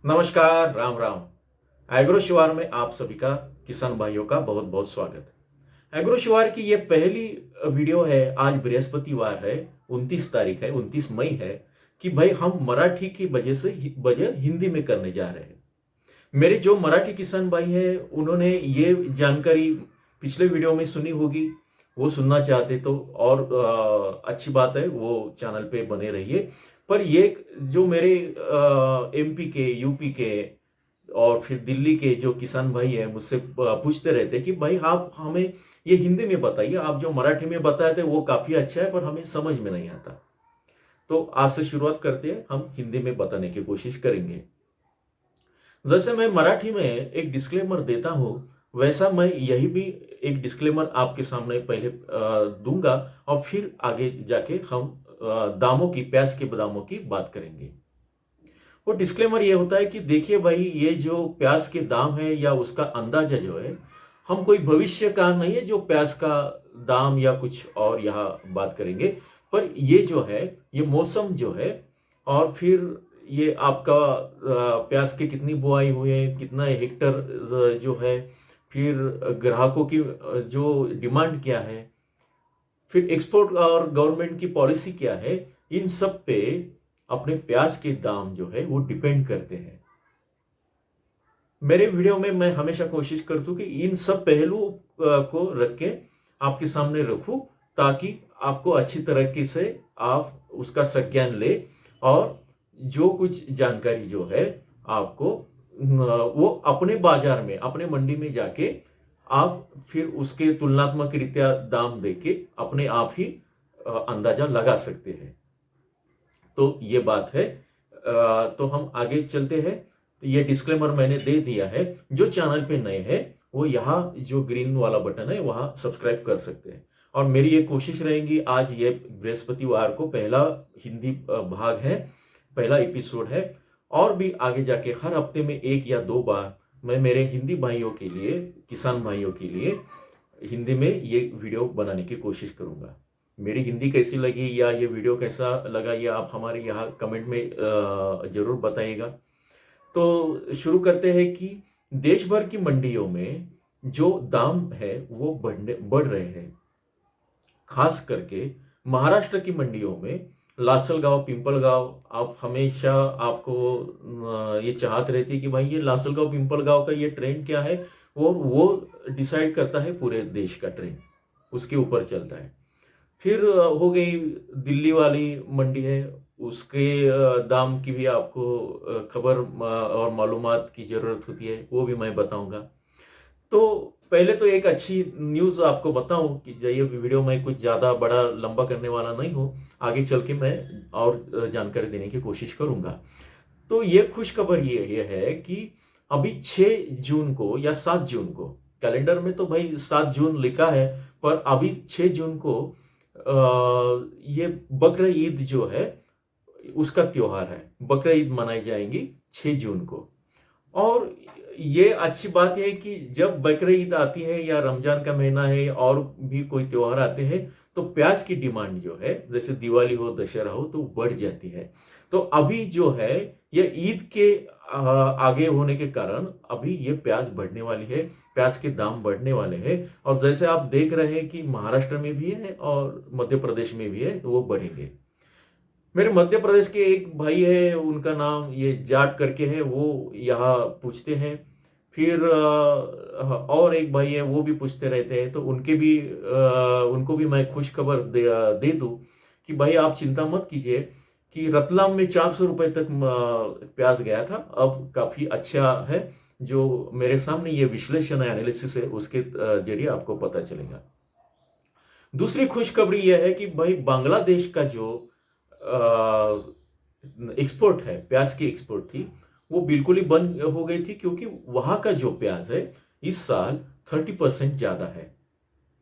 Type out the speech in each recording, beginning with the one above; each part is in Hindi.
नमस्कार, राम राम। एग्रो शिवार में आप सभी का किसान भाइयों का बहुत बहुत स्वागत है। एग्रो शिवार की ये पहली वीडियो है। आज बृहस्पतिवार है, 29 तारीख है, 29 मई है कि भाई हम मराठी की वजह से वजह हिंदी में करने जा रहे हैं। मेरे जो मराठी किसान भाई हैं उन्होंने ये जानकारी पिछले वीडियो में सुनी होगी। वो सुनना चाहते तो और अच्छी बात है, वो चैनल पे बने रहिए। पर ये जो मेरे एमपी के, यूपी के और फिर दिल्ली के जो किसान भाई हैं मुझसे पूछते रहते हैं कि भाई आप हमें ये हिंदी में बताइए, आप जो मराठी में बताए थे वो काफी अच्छा है पर हमें समझ में नहीं आता। तो आज से शुरुआत करते हैं, हम हिंदी में बताने की कोशिश करेंगे। जैसे मैं मराठी में एक डिस्क्लेमर देता हूं, वैसा मैं यही भी एक डिस्क्लेमर आपके सामने पहले दूंगा और फिर आगे जाके हम दामों की, प्याज के दामों की बात करेंगे। वो डिस्क्लेमर ये होता है कि देखिए भाई, ये जो प्याज के दाम है या उसका अंदाजा जो है, हम कोई भविष्यकार नहीं है जो प्याज का दाम या कुछ और यहाँ बात करेंगे। पर ये जो है, ये मौसम जो है, और फिर ये आपका प्याज की कितनी बुआई हुई है, कितना हेक्टर जो है, फिर ग्राहकों की जो डिमांड क्या है, फिर एक्सपोर्ट और गवर्नमेंट की पॉलिसी क्या है, इन सब पे अपने प्याज के दाम जो है वो डिपेंड करते हैं। मेरे वीडियो में मैं हमेशा कोशिश करता हूं कि इन सब पहलुओं को रख के आपके सामने रखूं, ताकि आपको अच्छी तरीके से आप उसका संज्ञान ले और जो कुछ जानकारी जो है आपको वो अपने बाजार में, अपने मंडी में जाके आप फिर उसके तुलनात्मक रीत्या दाम देके अपने आप ही अंदाजा लगा सकते हैं। तो ये बात है। तो हम आगे चलते हैं। तो ये डिस्क्लेमर मैंने दे दिया है। जो चैनल पे नए हैं वो यहाँ जो ग्रीन वाला बटन है वहां सब्सक्राइब कर सकते हैं। और मेरी ये कोशिश रहेगी, आज ये बृहस्पतिवार को पहला हिंदी भाग है, पहला एपिसोड है। और भी आगे जाके हर हफ्ते में एक या दो बार मैं मेरे हिंदी भाइयों के लिए, किसान भाइयों के लिए हिंदी में ये वीडियो बनाने की कोशिश करूंगा। मेरी हिंदी कैसी लगी या ये वीडियो कैसा लगा, ये आप हमारे यहाँ कमेंट में जरूर बताइएगा। तो शुरू करते हैं कि देश भर की मंडियों में जो दाम है वो बढ़ रहे हैं। खास करके महाराष्ट्र की मंडियों में लासलगांव, पिंपलगांव, आप हमेशा आपको ये चाहत रहती है कि भाई ये लासलगांव पिंपलगांव का ये ट्रेंड क्या है, वो डिसाइड करता है पूरे देश का ट्रेंड, उसके ऊपर चलता है। फिर हो गई दिल्ली वाली मंडी है, उसके दाम की भी आपको खबर और मालूमात की जरूरत होती है, वो भी मैं बताऊंगा। तो पहले तो एक अच्छी न्यूज़ आपको बताऊं कि ये वीडियो में कुछ ज़्यादा बड़ा लंबा करने वाला नहीं हूं, आगे चल के मैं और जानकारी देने की कोशिश करूंगा। तो ये खुश खबर ये है कि अभी 6 जून को या 7 जून को, कैलेंडर में तो भाई 7 जून लिखा है, पर अभी 6 जून को ये बकर ईद जो है उसका त्योहार है। बकर ईद मनाई जाएंगी 6 जून को। और ये अच्छी बात है कि जब बकर ईद आती है या रमजान का महीना है और भी कोई त्योहार आते हैं, तो प्याज की डिमांड जो है, जैसे दिवाली हो, दशहरा हो, तो बढ़ जाती है। तो अभी जो है ये ईद के आगे होने के कारण अभी ये प्याज बढ़ने वाली है, प्याज के दाम बढ़ने वाले हैं। और जैसे आप देख रहे हैं कि महाराष्ट्र में भी है और मध्य प्रदेश में भी है, तो वो बढ़ेंगे। मेरे मध्य प्रदेश के एक भाई है, उनका नाम ये जाट करके है, वो यहाँ पूछते हैं। फिर और एक भाई है, वो भी पूछते रहते हैं। तो उनको भी मैं खुश खबर दे दूं कि भाई आप चिंता मत कीजिए कि रतलाम में 400 रुपए तक प्याज गया था, अब काफी अच्छा है। जो मेरे सामने ये विश्लेषण है, एनालिसिस है, उसके जरिए आपको पता चलेगा। दूसरी खुशखबरी यह है कि भाई बांग्लादेश का जो एक्सपोर्ट है, प्याज की एक्सपोर्ट थी, वो बिल्कुल ही बंद हो गई थी, क्योंकि वहां का जो प्याज है इस साल 30% ज्यादा है।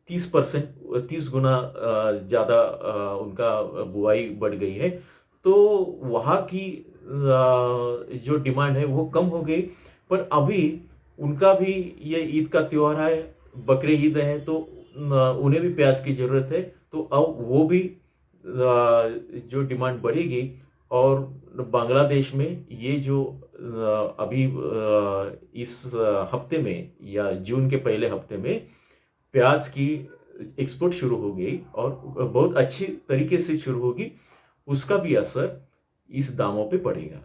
30%, 30 गुना ज्यादा उनका बुआई बढ़ गई है। तो वहां की जो डिमांड है वो कम हो गई। पर अभी उनका भी ये ईद का त्योहार है, बकरे ईद है, तो उन्हें भी प्याज की जरूरत है। तो अब वो भी जो डिमांड बढ़ेगी, और बांग्लादेश में ये जो अभी इस हफ्ते में या जून के पहले हफ्ते में प्याज की एक्सपोर्ट शुरू हो गई और बहुत अच्छी तरीके से शुरू होगी, उसका भी असर इस दामों पे पड़ेगा।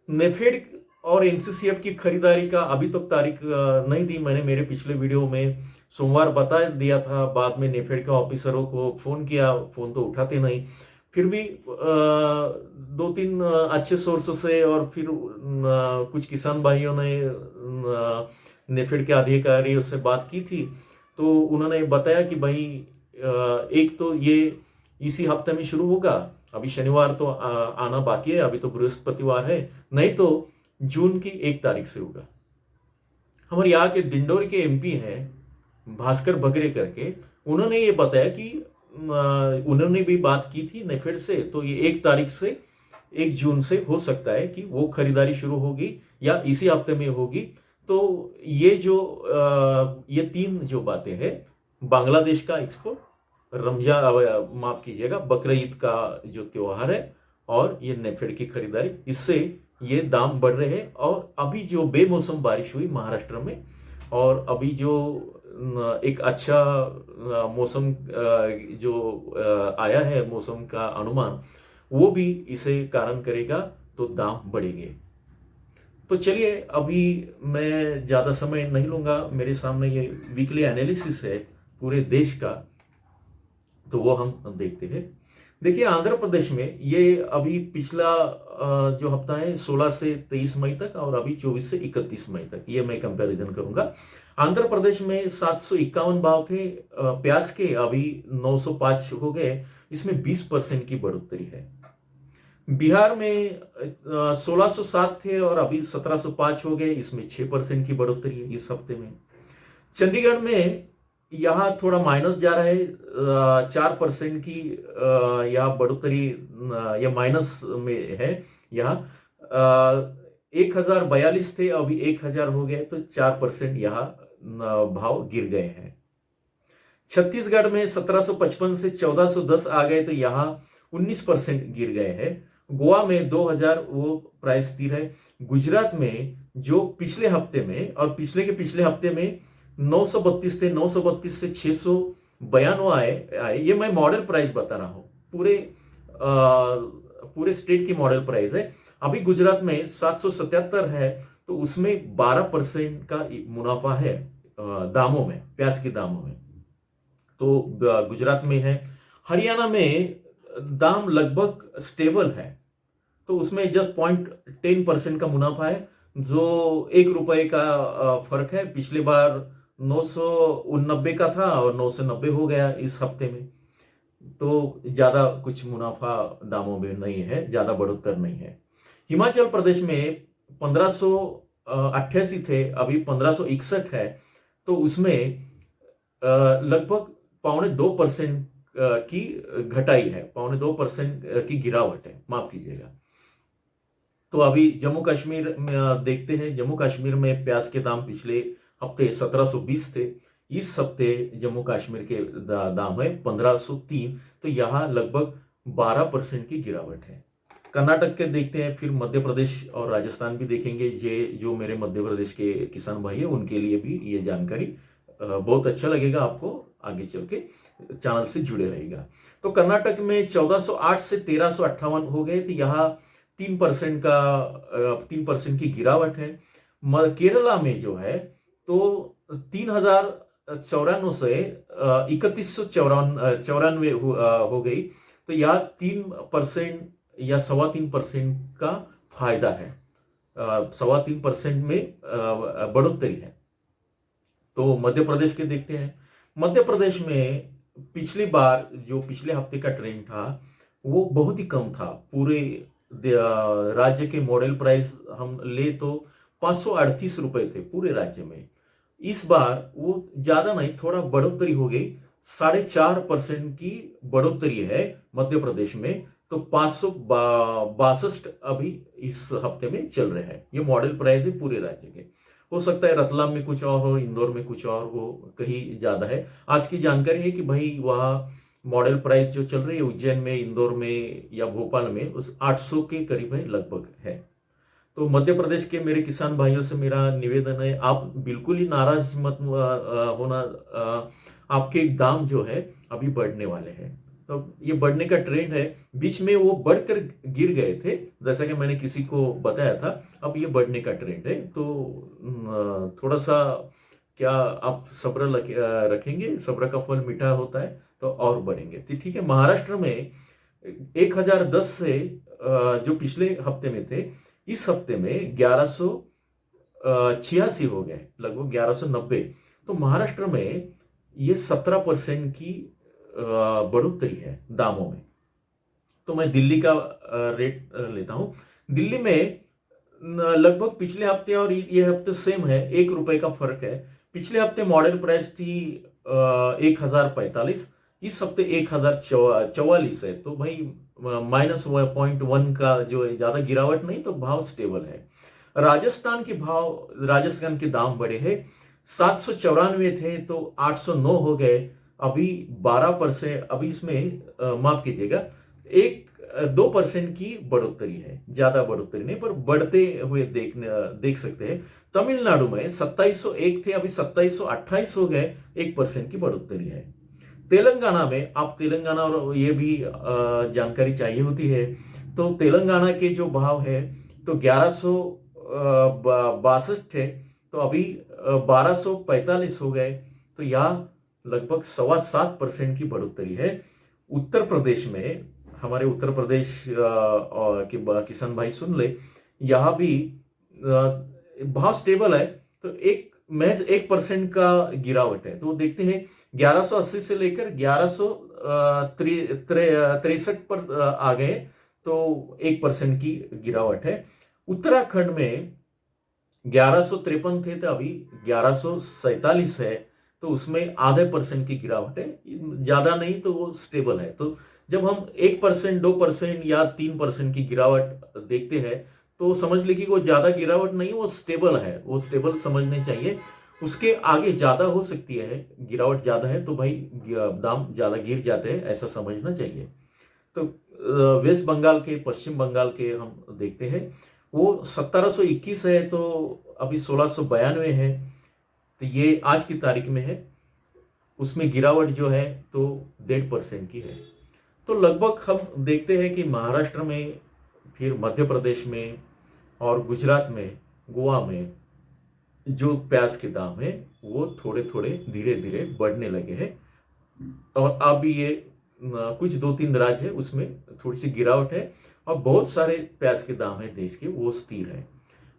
नेफेड और एनसीसीएफ की खरीदारी का अभी तक तारीख नहीं दी मैंने, मेरे पिछले वीडियो में सोमवार बता दिया था। बाद में नेफेड के ऑफिसरों को फोन किया, फोन तो उठाते नहीं। फिर भी दो तीन अच्छे सोर्स से और फिर कुछ किसान भाइयों ने नेफेड के अधिकारियों से बात की थी, तो उन्होंने बताया कि भाई एक तो ये इसी हफ्ते में शुरू होगा, अभी शनिवार तो आना बाकी है, अभी तो बृहस्पतिवार है, नहीं तो जून की 1 तारीख से होगा। हमारे यहाँ के दिंडोरी के एमपी हैं भास्कर बगरे करके, उन्होंने ये बताया कि उन्होंने भी बात की थी नेफेड से, तो ये 1 तारीख से 1 जून से हो सकता है कि वो खरीदारी शुरू होगी या इसी हफ्ते में होगी। तो ये जो ये 3 जो बातें हैं, बांग्लादेश का एक्सपोर्ट, माफ कीजिएगा, बकरीद का जो त्योहार है, और ये नेफेड की खरीदारी, इससे ये दाम बढ़ रहे हैं। और अभी जो बेमौसम बारिश हुई महाराष्ट्र में, और अभी जो एक अच्छा मौसम जो आया है, मौसम का अनुमान, वो भी इसे कारण करेगा, तो दाम बढ़ेंगे। तो चलिए, अभी मैं ज़्यादा समय नहीं लूँगा, मेरे सामने ये वीकली एनालिसिस है पूरे देश का, तो वो हम देखते हैं। देखिए, आंध्र प्रदेश में ये अभी पिछला जो हफ्ता है 16 से 23 मई तक, और अभी 24 से 31 मई तक, ये मैं कंपैरिजन करूंगा। आंध्र प्रदेश में 751 भाव थे प्याज के, अभी 905 हो गए, इसमें 20% की बढ़ोतरी है। बिहार में 1607 थे और अभी 1705 हो गए, इसमें 6% की बढ़ोतरी है इस हफ्ते में। चंडीगढ़ में यहाँ थोड़ा माइनस जा रहा है, 4% की यहाँ बढ़ोतरी या माइनस में है। यहाँ 1042 थे, अभी 1000 हो गए, तो 4% यहाँ भाव गिर गए हैं। छत्तीसगढ़ में 1755 से 1410 आ गए, तो यहाँ 19% गिर गए हैं। गोवा में 2000, वो प्राइस स्थिर है। गुजरात में जो पिछले हफ्ते में और पिछले के पिछले हफ्ते में 932 थे, 932 से 692 आए। ये मैं मॉडल प्राइस बता रहा हूं, पूरे स्टेट की मॉडल प्राइस है। अभी गुजरात में 777 है, तो उसमें 12% का मुनाफा है दामों में, प्याज के दामों में, तो गुजरात में है। हरियाणा में दाम लगभग स्टेबल है, तो उसमें जस्ट 0.10% का मुनाफा है, जो 1 रुपए का फर्क है। पिछले बार 989 का था और 990 हो गया इस हफ्ते में, तो ज्यादा कुछ मुनाफा दामों में नहीं है, ज्यादा बढ़ोत्तर नहीं है। हिमाचल प्रदेश में 1588 थे, अभी 1561 है, तो उसमें लगभग 2.25% की घटाई है, 2.25% की गिरावट है, माफ कीजिएगा। तो अभी जम्मू कश्मीर में देखते हैं, जम्मू कश्मीर में प्याज के दाम पिछले हफ्ते 1720 थे, इस हफ्ते जम्मू कश्मीर के दाम है 1503, तो यहाँ लगभग 12% की गिरावट है। कर्नाटक के देखते हैं, फिर मध्य प्रदेश और राजस्थान भी देखेंगे। ये जो मेरे मध्य प्रदेश के किसान भाई है, उनके लिए भी ये जानकारी बहुत अच्छा लगेगा आपको, आगे चल के चैनल से जुड़े रहेगा। तो कर्नाटक में 1408 से 1358 हो गए, तो यहाँ 3% की गिरावट है। केरला में जो है तो 3094 से 3194 हो गई, तो यहाँ 3% या 3.25% का फायदा है, 3.25% में बढ़ोतरी है। तो मध्य प्रदेश के देखते हैं। मध्य प्रदेश में पिछली बार जो पिछले हफ्ते का ट्रेंड था, वो बहुत ही कम था। पूरे राज्य के मॉडल प्राइस हम ले तो 538 रुपए थे पूरे राज्य में। इस बार वो ज्यादा नहीं, थोड़ा बढ़ोतरी हो गई, 4.5% की बढ़ोतरी है मध्य प्रदेश में, तो 562 अभी इस हफ्ते में चल रहे हैं। ये मॉडल प्राइस है पूरे राज्य के। हो सकता है रतलाम में कुछ और हो, इंदौर में कुछ और हो, कहीं ज्यादा है। आज की जानकारी है कि भाई वहाँ मॉडल प्राइस जो चल रही है उज्जैन में, इंदौर में या भोपाल में, उस 800 के करीब है, लगभग है। तो मध्य प्रदेश के मेरे किसान भाइयों से मेरा निवेदन है, आप बिल्कुल ही नाराज मत होना। आपके दाम जो है अभी बढ़ने वाले हैं। तो ये बढ़ने का ट्रेंड है। बीच में वो बढ़कर गिर गए थे, जैसा कि मैंने किसी को बताया था। अब ये बढ़ने का ट्रेंड है। तो थोड़ा सा क्या आप सब्र रखेंगे, सब्र का फल मीठा होता है, तो और बढ़ेंगे। तो ठीक है, महाराष्ट्र में 1010 से जो पिछले हफ्ते में थे, इस हफ्ते में 1186 हो गए, लगभग 1190। तो महाराष्ट्र में ये 17% की बढ़ोतरी है दामों में। तो मैं दिल्ली का रेट लेता हूं। दिल्ली में लगभग पिछले हफ्ते और ये हफ्ते सेम है, 1 रुपए का फर्क है। पिछले हफ्ते मॉडल प्राइस थी 1045, इस हफ्ते 1044 है। तो भाई -0.1 का जो है, ज्यादा गिरावट नहीं, तो भाव स्टेबल है। राजस्थान के दाम बढ़े हैं। 794 थे तो 809 हो गए। अभी 12%, अभी इसमें माफ कीजिएगा, 2% की बढ़ोतरी है, ज्यादा बढ़ोतरी नहीं, पर बढ़ते हुए देख सकते हैं। तमिलनाडु में 2701 थे, अभी 2728 हो गए, 1% की बढ़ोतरी है। तेलंगाना में, आप तेलंगाना और ये भी जानकारी चाहिए होती है, तो तेलंगाना के जो भाव है तो 1162 थे, तो अभी 1245 हो गए। तो यहाँ लगभग 7.25% की बढ़ोतरी है। उत्तर प्रदेश में, हमारे उत्तर प्रदेश के किसान भाई सुन ले, यहाँ भी भाव स्टेबल है। तो महज 1% का गिरावट है। तो देखते हैं, 1180 से लेकर 1163 पर आ गए, तो 1% की गिरावट है। उत्तराखंड में 1153 थे, तो अभी 1147 है, तो उसमें ½ % की गिरावट है, ज्यादा नहीं, तो वो स्टेबल है। तो जब हम 1%, 2% या 3% की गिरावट देखते हैं, तो समझ लीजिए कि वो ज्यादा गिरावट नहीं, वो स्टेबल है, वो स्टेबल समझने चाहिए। उसके आगे ज्यादा हो सकती है, गिरावट ज्यादा है तो भाई दाम ज्यादा गिर जाते हैं, ऐसा समझना चाहिए। तो वेस्ट बंगाल के, पश्चिम बंगाल के हम देखते हैं, वो 1721 है, तो अभी 1692 है। तो ये आज की तारीख में है, उसमें गिरावट जो है तो 1.5% की है। तो लगभग हम देखते हैं कि महाराष्ट्र में, फिर मध्य प्रदेश में और गुजरात में, गोवा में जो प्याज के दाम है वो थोड़े थोड़े धीरे धीरे बढ़ने लगे हैं। और अब ये कुछ 2-3 राज्य है उसमें थोड़ी सी गिरावट है, और बहुत सारे प्याज के दाम है देश के, वो स्थिर है।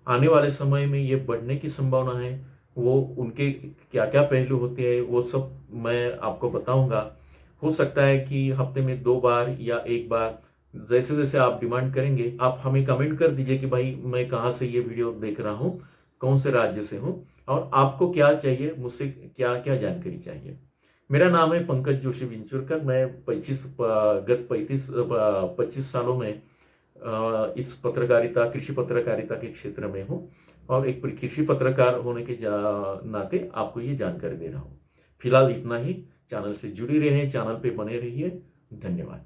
आने वाले समय में ये बढ़ने की संभावना है। वो उनके क्या क्या पहलू होते हैं वो सब मैं आपको बताऊंगा। हो सकता है कि हफ्ते में 2 बार या 1 बार, जैसे जैसे आप डिमांड करेंगे, आप हमें कमेंट कर दीजिए कि भाई मैं कहाँ से ये वीडियो देख रहा हूँ, कौन से राज्य से हूँ, और आपको क्या चाहिए, मुझसे क्या क्या जानकारी चाहिए। मेरा नाम है पंकज जोशी विंचुरकर। मैं 25 सालों में इस पत्रकारिता, कृषि पत्रकारिता के क्षेत्र में हूँ, और एक कृषि पत्रकार होने के नाते आपको ये जानकारी दे रहा हूँ। फिलहाल इतना ही। चैनल से जुड़ी रहे, चैनल पे बने रहिए। धन्यवाद।